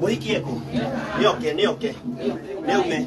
Muhiki yako. Nioke. Neume.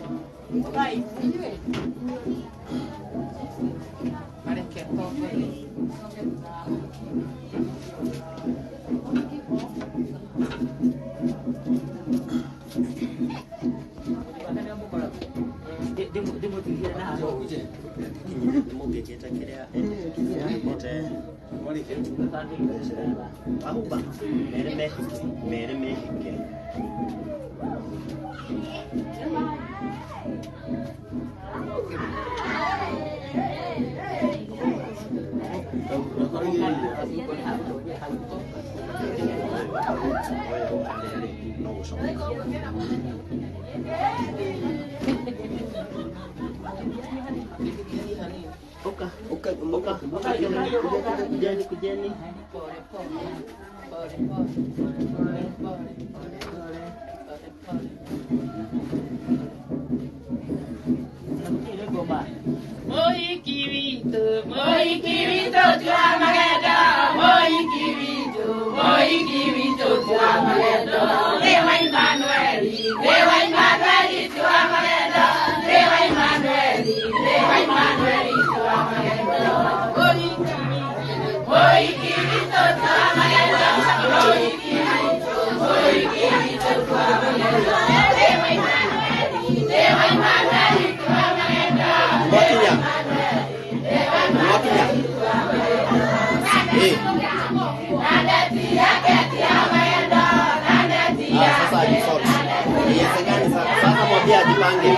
Kujeni. Moikirito tua mageda, moikirito tua mageda. Dewa Emmanueli tua mageda, Dewa Emmanueli tua mageda. Moikirito tua mageda, moikirito tua mageda. Dewa Emmanueli tua mageda. Sasa ni sote. Sasa mwambie ajipange.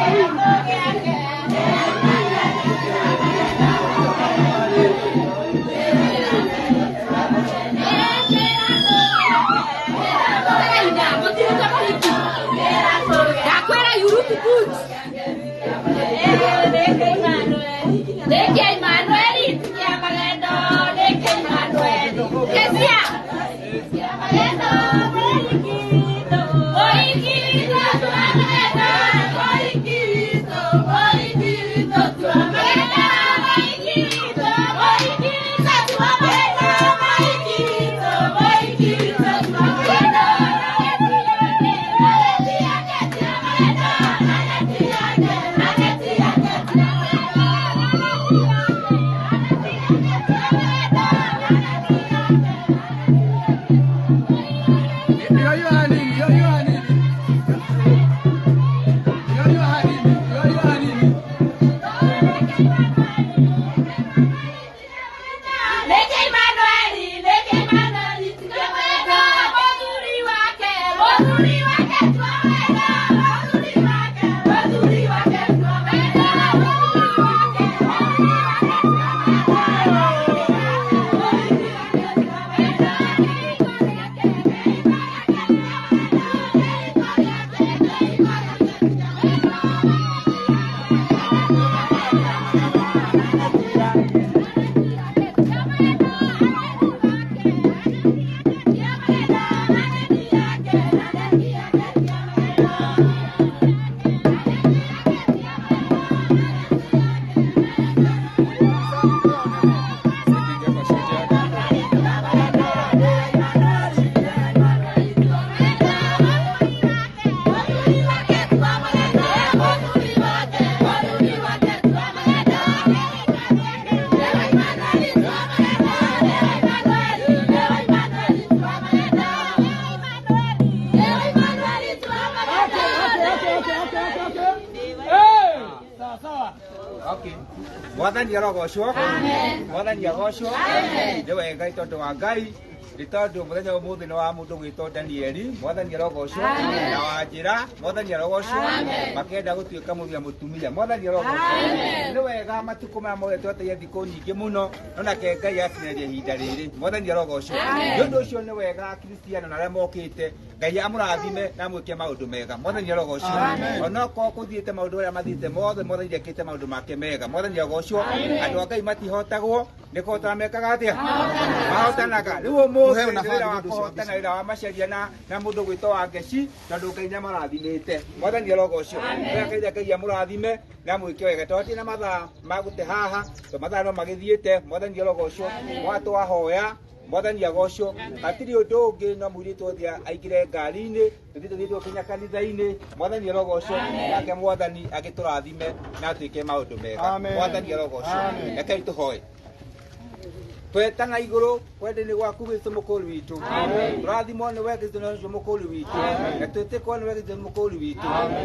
Wadan dia rogo syok. Amen. Wadan dia rogo syok. Amen. Dewa ngai to doa ngai. Ritordo muthenya umuthi no wa mundu gwitwo Danieli mwathani arogoco na Wanjira mwathani arogoco makenda gutuika muthia mutumia mwathani arogoco ni wega matuko maya mothe tweteire thiku nyingi muno nona ke Ngai akinyeria ihinda riri mwathani arogoco ndu ucio ni wega Kristiano na aria mokite Ngai amurathime na mwike maundu mega mwathani arogoco ona ko kuthiite maundu aria mathiite mothe mwathani ekite maundu make mega mwathani arogoco andu a Ngai matihotagwo niko tamekaga atia mahotanaga riu muhe na hotana ira wa maceria na mundu gwitwo wa Ngeci tondu Ngai marathimite mwathani arogoco ngai Ngai amurathime na mwike wega toti na mathaa magute haha to mathaa no magithiite mwathani arogoco watu ahoya mwathani agoco atiri undu ungi no mwiritu thia aigire ngari-ini tuthitwo kinya kanitha-ini mwathani arogoco nake mwathani agiturathime na tuike maundu mega mwathani arogoco rekei tuhoe twetana iguru kwendeni gwaku Kristo mukuru witu turathimo ni we Kristo mukuru witu na twitiko ni we Kristo mukuru witu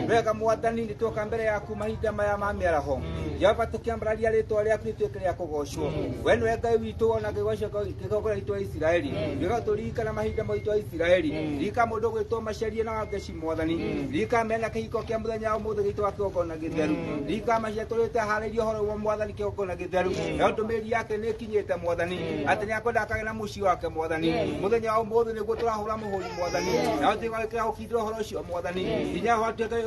wega mwathani ni twoka mbere yaku mahinda maya ma miaraho Jehova tukiambararia ritwa riaku twike ria kugocwo we ni Ngai witu ona kigocwo kigokora itwa Isiraeli ndiga turirikana mahinda maitu Isiraeli rika mundu gwitwo macerie na Ngeci mwathani rika mena kihiko kia muthenya wa muthe gitwa kigokona githeru rika macia turite haririo horo wa mwathani kigokona githeru na ndumiri yake ni kinyite mwathani atini akwenda akagena muci wake mwathani muthenya wa umuthi niguo turahura muhuri mwathani na utigwikira ukindira horo ucio mwathani hinya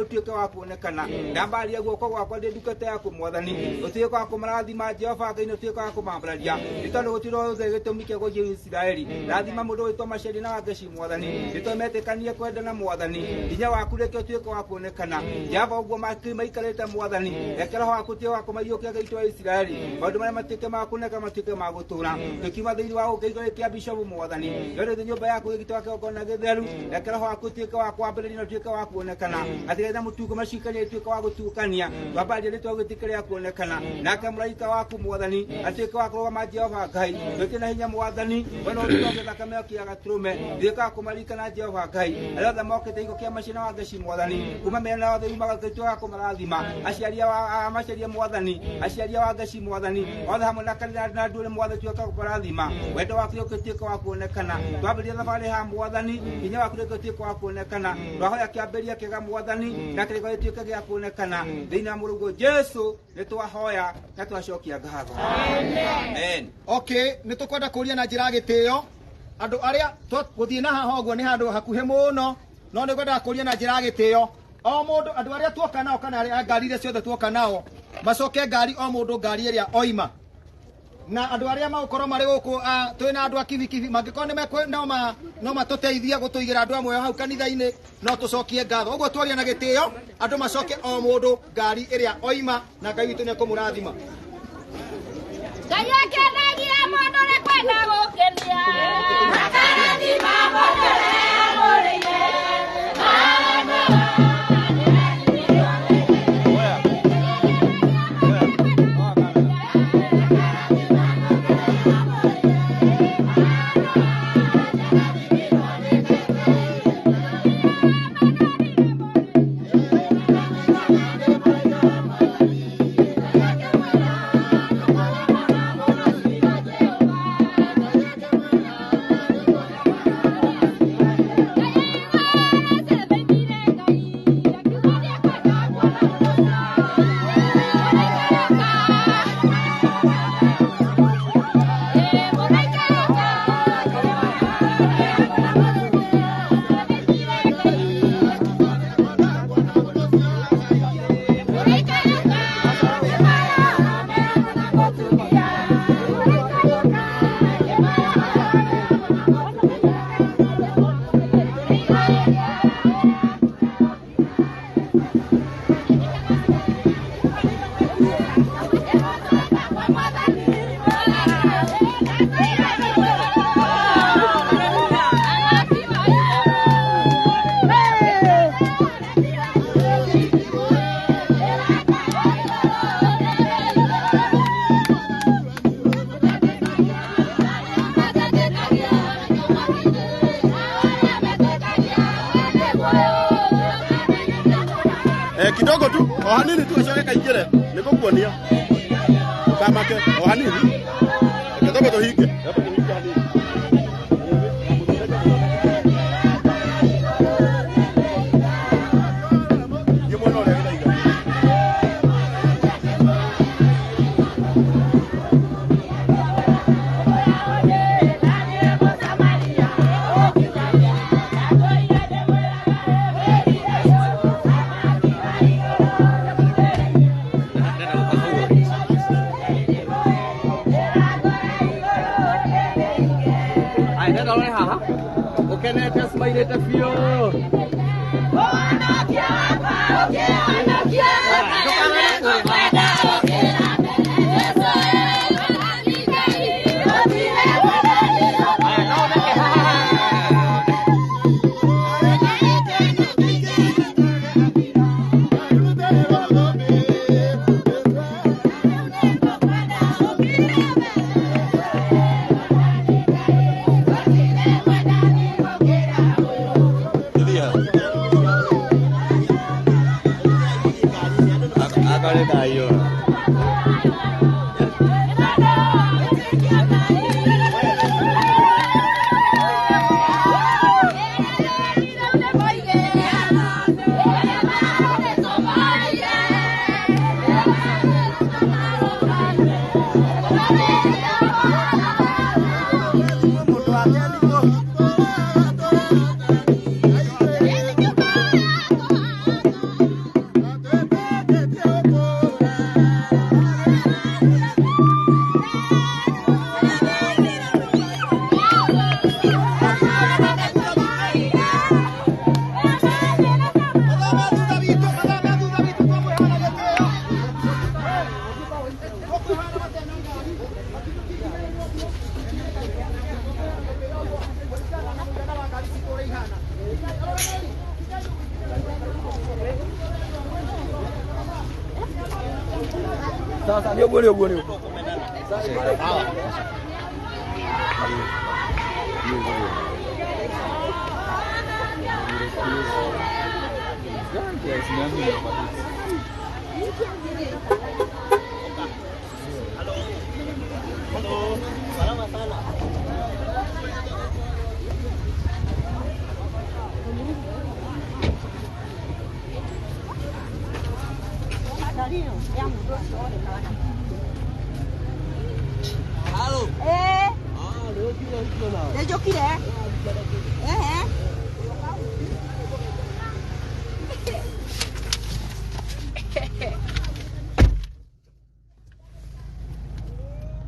utuike wa kuonekana ndambaria guoko gwakwa ndi ndukete yaku mwathani utuike wa kumarathima Jehova Ngai utuike wa kumambararia itondu gutiro thĩ gĩtũmi kĩa gũthiĩ Isiraeli rathima mũndũ wĩtwo Maceria na Ngeci mwathani nĩtũmetĩkanie kwendana mwathani hinya waku reke utuike wa kuonekana Jehova ũguo maikarĩte mwathani reke roho waku utuike wa kũmaiyũkia gĩitũ wa Isiraeli maũndũ marĩa matuĩke ma kuoneka matuĩke ma gũtũũra tukiuma thĩinĩ wa ũngeigũ kia Bishop mwathani nĩũndũ nyũmba yaku ĩgĩtwa kĩgongona gĩtheru reke roho waku utuike wa kwambĩrĩria na utuike wa kuonekana atĩgetha mũtugo macikania utuike wa gũtukania twambaria rĩtwa gũtĩkĩrĩa kuonekana nake mũraika waku mwathani atuike wa kũrũgama Jehova Ngai twĩke na hinya mwathani we no ũtuĩke thakame ya gatũrũme tuĩka kũmarikana Jehova Ngai arĩa othe mokĩte igũrũ kĩa Maceria wa Ngeci mwathani kuma mĩena yothe yumaga gĩtuĩka kũmarathima aciaria wa Maceria mwathani aciaria wa Ngeci mwathani othe hamwe na kanitha na ndũrĩ mwathani tuĩka kũmarathima wendo waku ũtuĩke wa kuonekana twambĩrĩria thabarĩ ha mwathani hinya waku ũtuĩke wa kuonekana twahoya kĩambĩrĩria kĩega mwathani na kĩrĩko gĩtuĩke gĩa kuonekana thĩinĩ wa mũrũguo Jesu nĩtwahoya na twacokia ngatho amen. Okay, nĩtũkwenda kũria na njĩra gĩtĩo andũ arĩa gũthiĩ na haha ũguo nĩ handũ hakuhĩ mũno no nĩngwenda kũria na njĩra gĩtĩo o mũndũ andũ arĩa tuoka nao kana arĩa ngari iria ciothe tuoka nao macoke ngari o mũndũ ngari ĩrĩa oima na andũ arĩa magũkorwo marĩ gũkũ twĩ na andũ a kibikibi mangĩkorwo nĩ mekwenda no matũteithie gũtũigĩra andũ amwe hau kanitha-inĩ no tũcokie ngatho ũguo twaria na gĩtĩo andũ macoke o mũndũ ngari ĩrĩa oima na Ngai witũ nĩekũmũrathima. Ngai akenagia mũndũ ũrĩa kwenda gũkenia akarathima mũndũ ũrĩa amũrĩire kidogo tu ohanini tu acoke kaingire nikukuonia kamake ohanini kidogo tuhinge akenete smairĩte biũ. Sasa ni uguo ni uguo. Sawa. Halo. Salama sana. Halo. Để cho kia nè. Hả?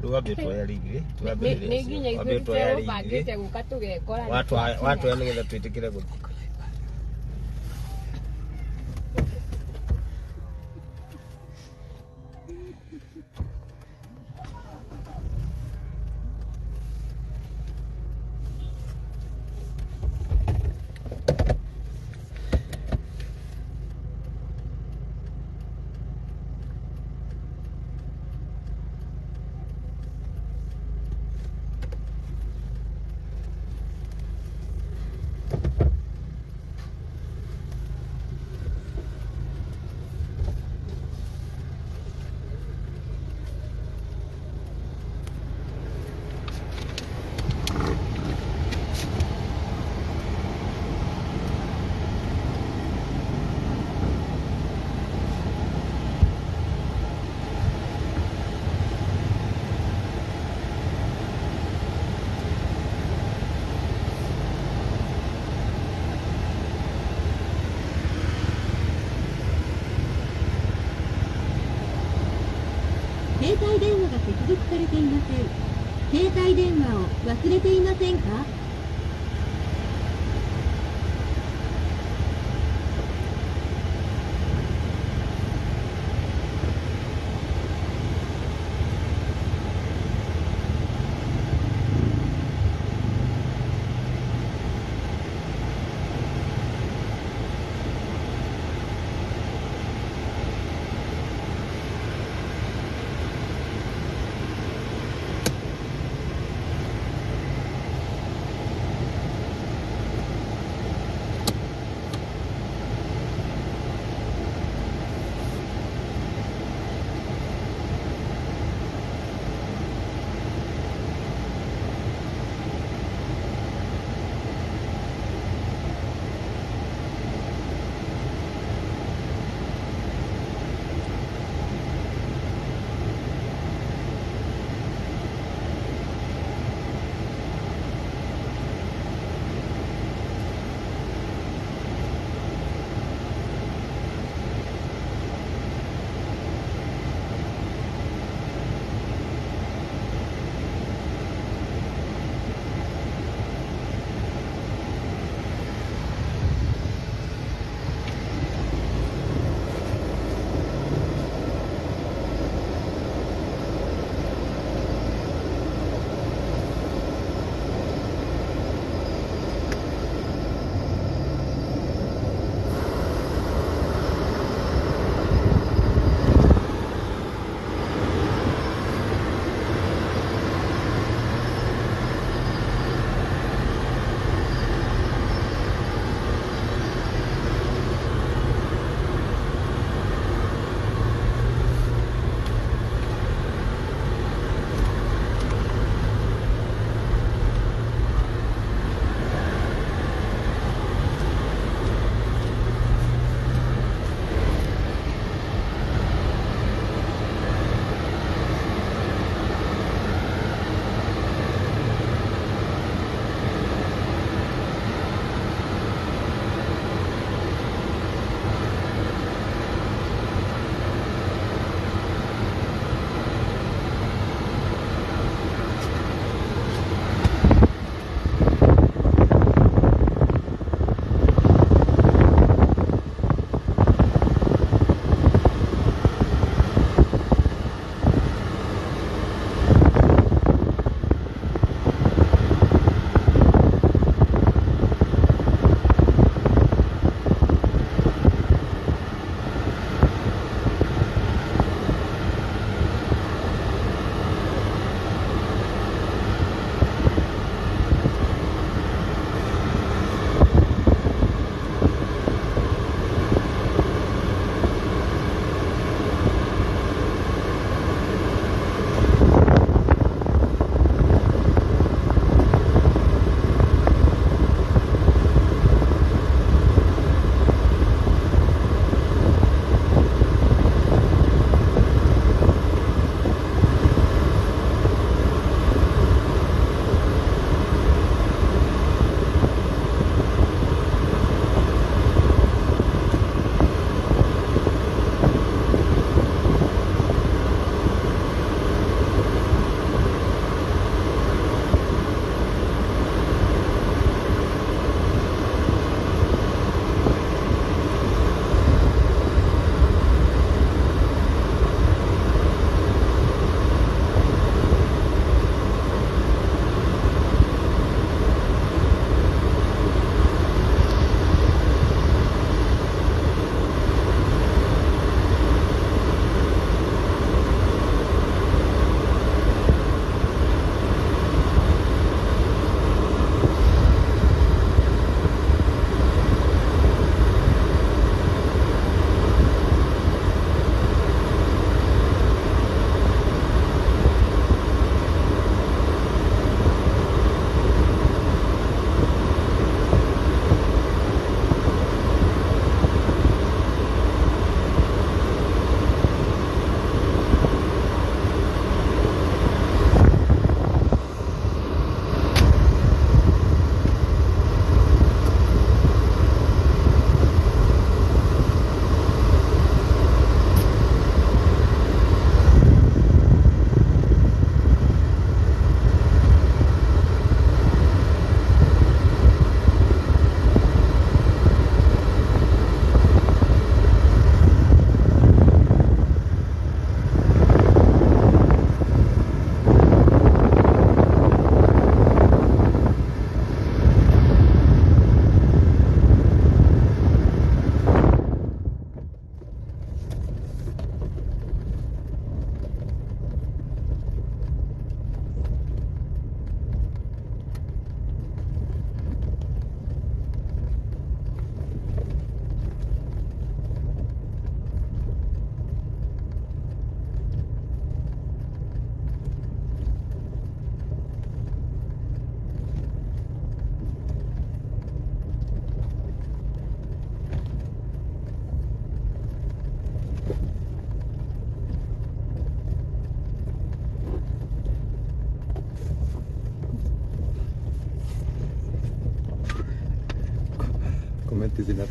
Tuwabetwa ligi. Tuwabetwa ligi. Watu wale tuitikire guthi.携帯電話が接続されていません。携帯電話を忘れていませんか？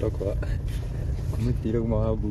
Toko kumitira kumahabu.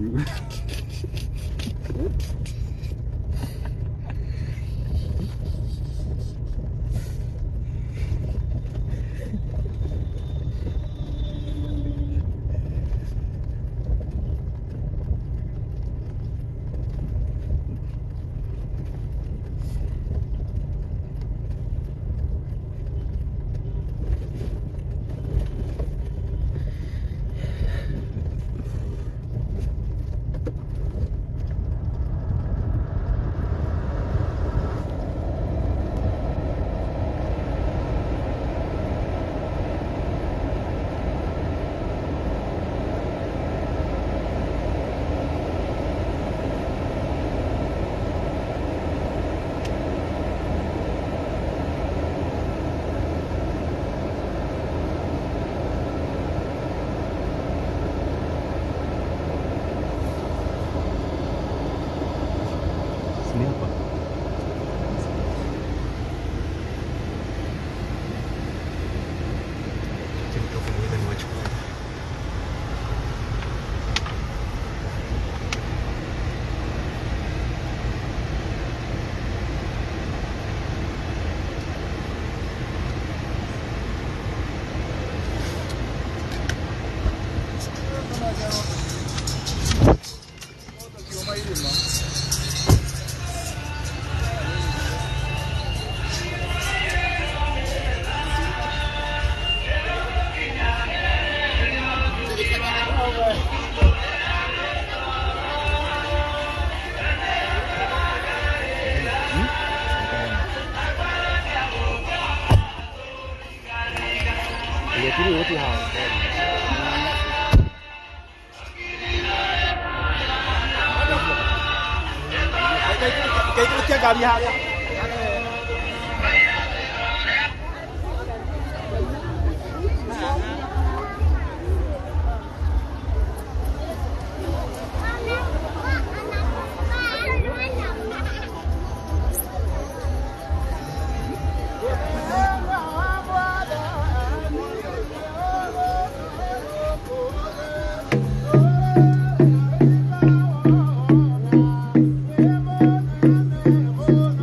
Cái gà đi hàng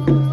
Oh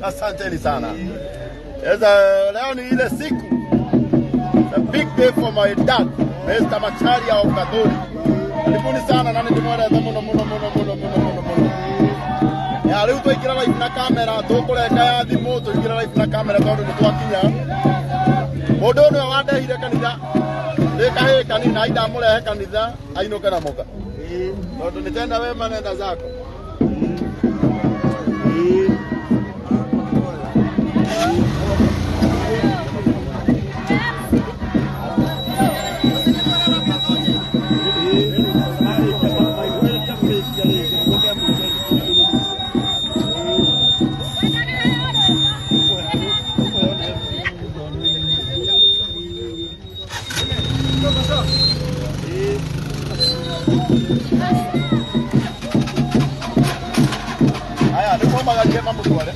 Asanteni sana. Leo ni ile siku. A big day for my dad, Mr. Macharia of Kaduri. Karibuni sana nani tumwona muno. Ya leo tuikira live na kamera, tukureka ya thimu, tuikira live na kamera tondu ni twakinya. Mundu no wandehire kanitha. Ndikahe kanitha aida murehe kanitha, ainuke na muka. Tondu nitenda wema nenda zako. Aya, ni kwamba gaje mambo kwa leo.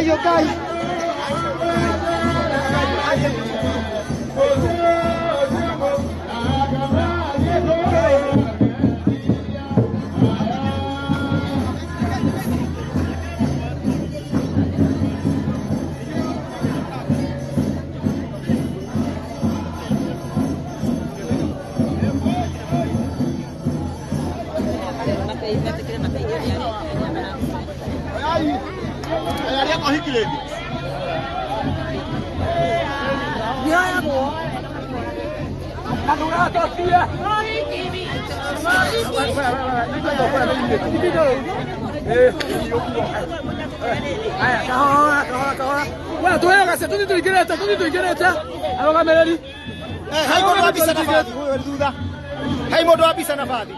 yokai. Ayaria kwa hiki lady. Hai modo abisa nafasi.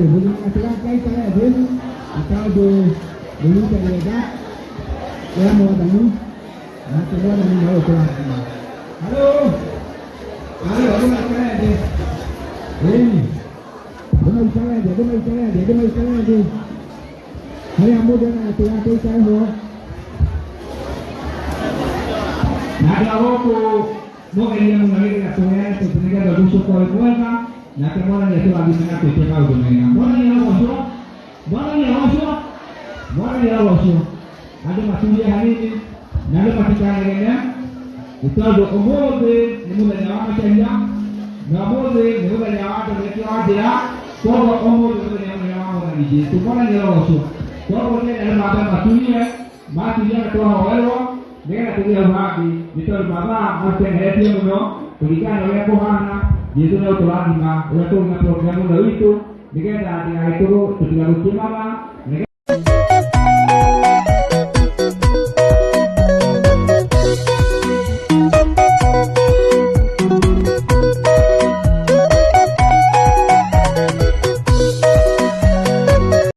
bunyi masalah kaitan dengan atau bunyi terlega ya mau tamu nanti mau tamu mau kelas halo halo masalah ada ini bunyi masalah ada hari amu dengan tuan kaitan ho nada aku mau kalian mengalir ke sungai sebenarnya ada busuk kau kuasa nanti mana dia tu lagi sana tu cakap tu mereka mana dia bosyo ada masuk dia hari ini nanti masih kaya mereka itu ada umur deh umur dah nyawa macam ni umur dah nyawa tu mereka ada kau umur tu nyawa orang ni tu mana dia bosyo kau boleh dalam apa masuk dia ketua awal mereka tu dia bagi itu bapa macam ni dia berikan oleh Tuhan Yesus itu lagi mah, oleh Tuhan program itu, mereka dah itu ketika itu mana, mereka